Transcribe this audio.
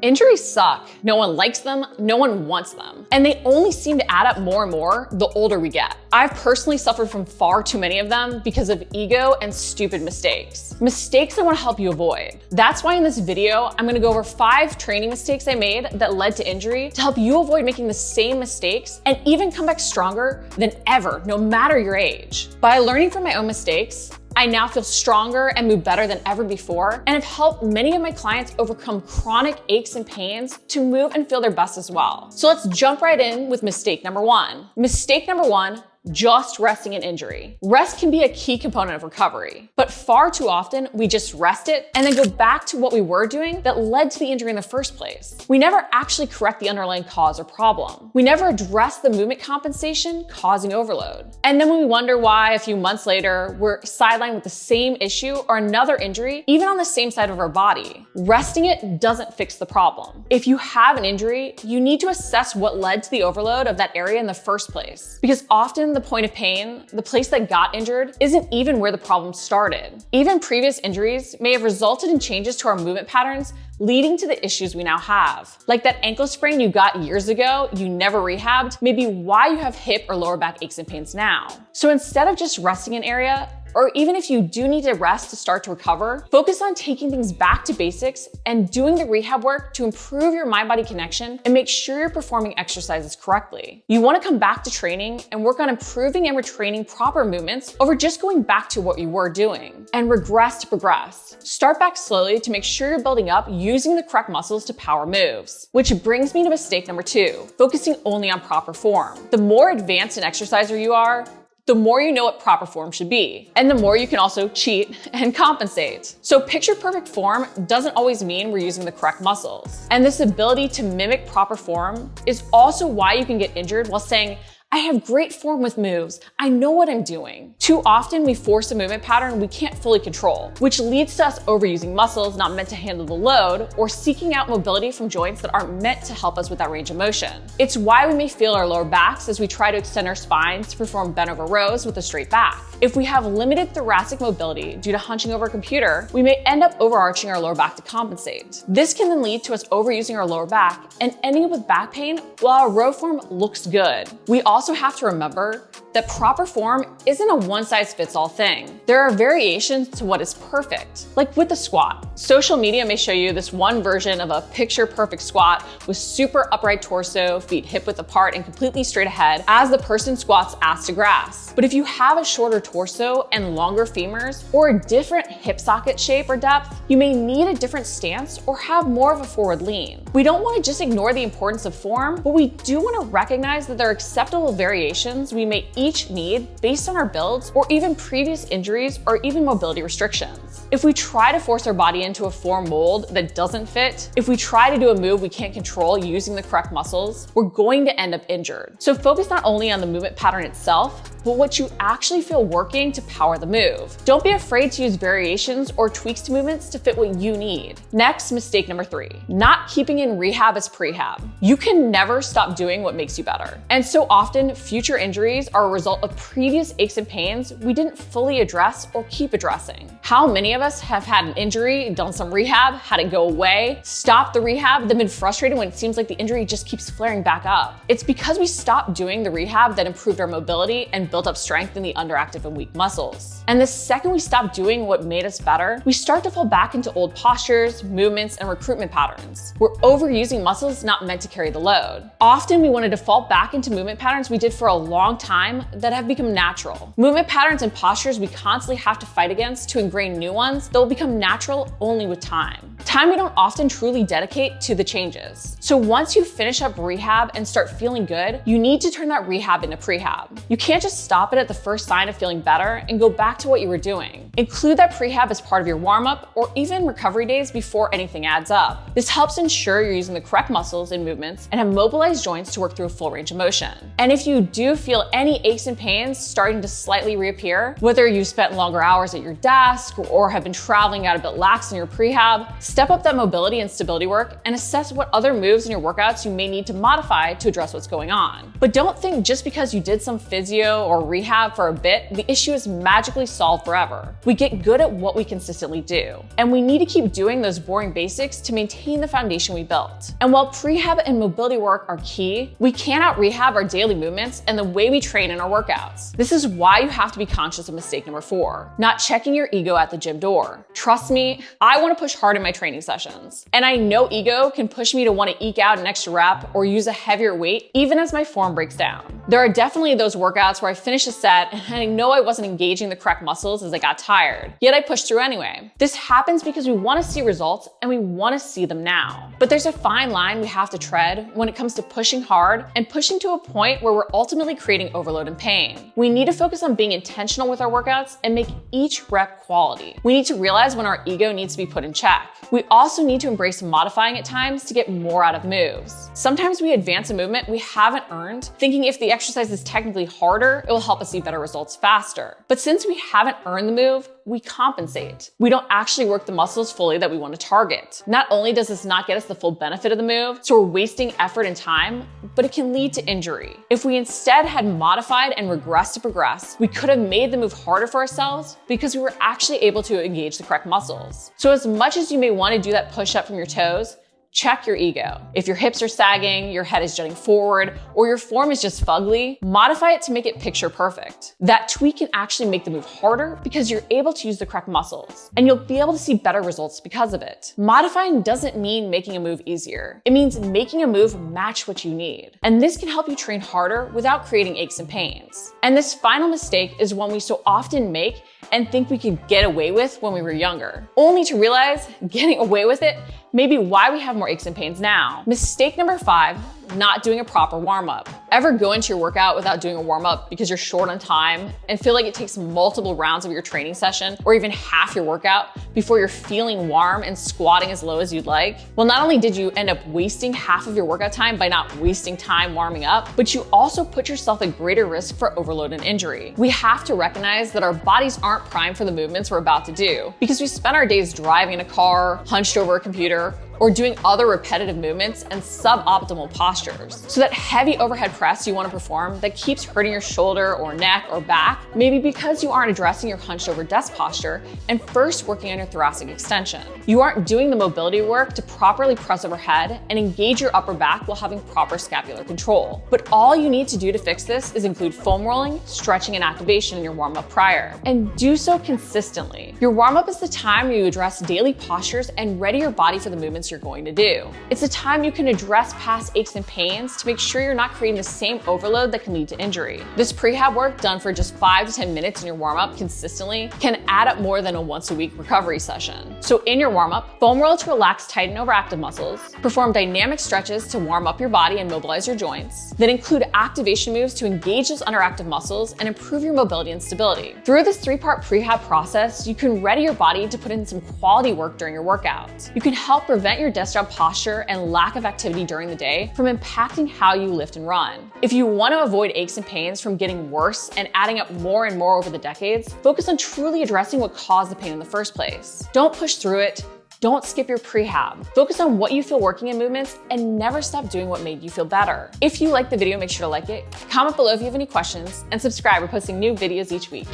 Injuries suck. No one likes them, no one wants them. And they only seem to add up more and more the older we get. I've personally suffered from far too many of them because of ego and stupid mistakes. Mistakes I want to help you avoid. That's why in this video, I'm going to go over 5 training mistakes I made that led to injury to help you avoid making the same mistakes and even come back stronger than ever, no matter your age. By learning from my own mistakes, I now feel stronger and move better than ever before, and have helped many of my clients overcome chronic aches and pains to move and feel their best as well. So let's jump right in with mistake number 1. Mistake number 1, just resting an injury. Rest can be a key component of recovery, but far too often we just rest it and then go back to what we were doing that led to the injury in the first place. We never actually correct the underlying cause or problem. We never address the movement compensation causing overload. And then when we wonder why a few months later, we're sidelined with the same issue or another injury, even on the same side of our body. Resting it doesn't fix the problem. If you have an injury, you need to assess what led to the overload of that area in the first place, because often the point of pain, the place that got injured, isn't even where the problem started. Even previous injuries may have resulted in changes to our movement patterns, leading to the issues we now have. Like that ankle sprain you got years ago, you never rehabbed, may be why you have hip or lower back aches and pains now. So instead of just resting an area, or even if you do need to rest to start to recover, focus on taking things back to basics and doing the rehab work to improve your mind-body connection and make sure you're performing exercises correctly. You want to come back to training and work on improving and retraining proper movements over just going back to what you were doing, and regress to progress. Start back slowly to make sure you're building up using the correct muscles to power moves. Which brings me to mistake number 2, focusing only on proper form. The more advanced an exerciser you are, the more you know what proper form should be, and the more you can also cheat and compensate. So picture perfect form doesn't always mean we're using the correct muscles. And this ability to mimic proper form is also why you can get injured while saying, I have great form with moves. I know what I'm doing. Too often we force a movement pattern we can't fully control, which leads to us overusing muscles not meant to handle the load, or seeking out mobility from joints that aren't meant to help us with that range of motion. It's why we may feel our lower backs as we try to extend our spines to perform bent over rows with a straight back. If we have limited thoracic mobility due to hunching over a computer, we may end up overarching our lower back to compensate. This can then lead to us overusing our lower back and ending up with back pain while our row form looks good. We also have to remember that proper form isn't a one-size-fits-all thing. There are variations to what is perfect, like with the squat. Social media may show you this one version of a picture-perfect squat with super upright torso, feet hip-width apart and completely straight ahead as the person squats ass to grass. But if you have a shorter torso and longer femurs, or a different hip socket shape or depth, you may need a different stance or have more of a forward lean. We don't want to just ignore the importance of form, but we do want to recognize that there are acceptable variations we may each need based on our builds or even previous injuries or even mobility restrictions. If we try to force our body into a form mold that doesn't fit, if we try to do a move we can't control using the correct muscles, we're going to end up injured. So focus not only on the movement pattern itself, but what you actually feel working to power the move. Don't be afraid to use variations or tweaks to movements to fit what you need. Next, mistake number 3, not keeping in rehab as prehab. You can never stop doing what makes you better. And so often, future injuries are a result of previous aches and pains we didn't fully address or keep addressing. How many of us have had an injury, done some rehab, had it go away, stopped the rehab, then been frustrated when it seems like the injury just keeps flaring back up? It's because we stopped doing the rehab that improved our mobility and built up strength in the underactive and weak muscles. And the second we stop doing what made us better, we start to fall back into old postures, movements, and recruitment patterns. We're overusing muscles not meant to carry the load. Often we want to default back into movement patterns we did for a long time that have become natural. Movement patterns and postures we constantly have to fight against to ingrain new ones that will become natural only with time. Time we don't often truly dedicate to the changes. So once you finish up rehab and start feeling good, you need to turn that rehab into prehab. You can't just stop it at the first sign of feeling better and go back to what you were doing. Include that prehab as part of your warm-up or even recovery days before anything adds up. This helps ensure you're using the correct muscles and movements and have mobilized joints to work through a full range of motion. And if you do feel any aches and pains starting to slightly reappear, whether you've spent longer hours at your desk or have been traveling out a bit lax in your prehab, step up that mobility and stability work and assess what other moves in your workouts you may need to modify to address what's going on. But don't think just because you did some physio or rehab for a bit, the issue is magically solved forever. We get good at what we consistently do, and we need to keep doing those boring basics to maintain the foundation we built. And while prehab and mobility work are key, we can't out-rehab our daily movements and the way we train in our workouts. This is why you have to be conscious of mistake number 4, not checking your ego at the gym door. Trust me, I want to push hard in my training sessions, and I know ego can push me to want to eke out an extra rep or use a heavier weight even as my form breaks down. There are definitely those workouts where I finish a set and I know I wasn't engaging the correct muscles as I got tired, yet I pushed through anyway. This happens because we want to see results and we want to see them now. But there's a fine line we have to tread when it comes to pushing hard and pushing to a point where we're ultimately creating overload and pain. We need to focus on being intentional with our workouts and make each rep quality. We need to realize when our ego needs to be put in check. We also need to embrace modifying at times to get more out of moves. Sometimes we advance a movement we haven't earned, thinking if the exercise is technically harder, it will help us see better results faster. But since we haven't earned the move, we compensate. We don't actually work the muscles fully that we want to target. Not only does this not get us the full benefit of the move, so we're wasting effort and time, but it can lead to injury. If we instead had modified and regressed to progress, we could have made the move harder for ourselves because we were actually able to engage the correct muscles. So as much as you may want to do that push-up from your toes, check your ego. If your hips are sagging, your head is jutting forward, or your form is just fugly, modify it to make it picture perfect. That tweak can actually make the move harder because you're able to use the correct muscles, and you'll be able to see better results because of it. Modifying doesn't mean making a move easier. It means making a move match what you need. And this can help you train harder without creating aches and pains. And this final mistake is one we so often make and think we could get away with when we were younger, only to realize getting away with it may be why we have more aches and pains now. Mistake number 5, not doing a proper warm-up. Ever go into your workout without doing a warm-up because you're short on time and feel like it takes multiple rounds of your training session or even half your workout before you're feeling warm and squatting as low as you'd like? Well, not only did you end up wasting half of your workout time by not wasting time warming up, but you also put yourself at greater risk for overload and injury. We have to recognize that our bodies aren't primed for the movements we're about to do because we spend our days driving in a car, hunched over a computer, or doing other repetitive movements and suboptimal postures. So that heavy overhead press you want to perform that keeps hurting your shoulder or neck or back may be because you aren't addressing your hunched over desk posture and first working on your thoracic extension. You aren't doing the mobility work to properly press overhead and engage your upper back while having proper scapular control. But all you need to do to fix this is include foam rolling, stretching, and activation in your warm-up prior. And do so consistently. Your warm-up is the time you address daily postures and ready your body for the movements you're going to do. It's a time you can address past aches and pains to make sure you're not creating the same overload that can lead to injury. This prehab work done for just 5 to 10 minutes in your warm-up consistently can add up more than a once-a-week recovery session. So in your warm-up, foam roll to relax tight and overactive muscles, perform dynamic stretches to warm up your body and mobilize your joints, then include activation moves to engage those underactive muscles and improve your mobility and stability. Through this 3-part prehab process, you can ready your body to put in some quality work during your workout. You can help prevent your desk job posture and lack of activity during the day from impacting how you lift and run. If you want to avoid aches and pains from getting worse and adding up more and more over the decades, focus on truly addressing what caused the pain in the first place. Don't push through it. Don't skip your prehab. Focus on what you feel working in movements and never stop doing what made you feel better. If you liked the video, make sure to like it, comment below if you have any questions, and subscribe. We're posting new videos each week.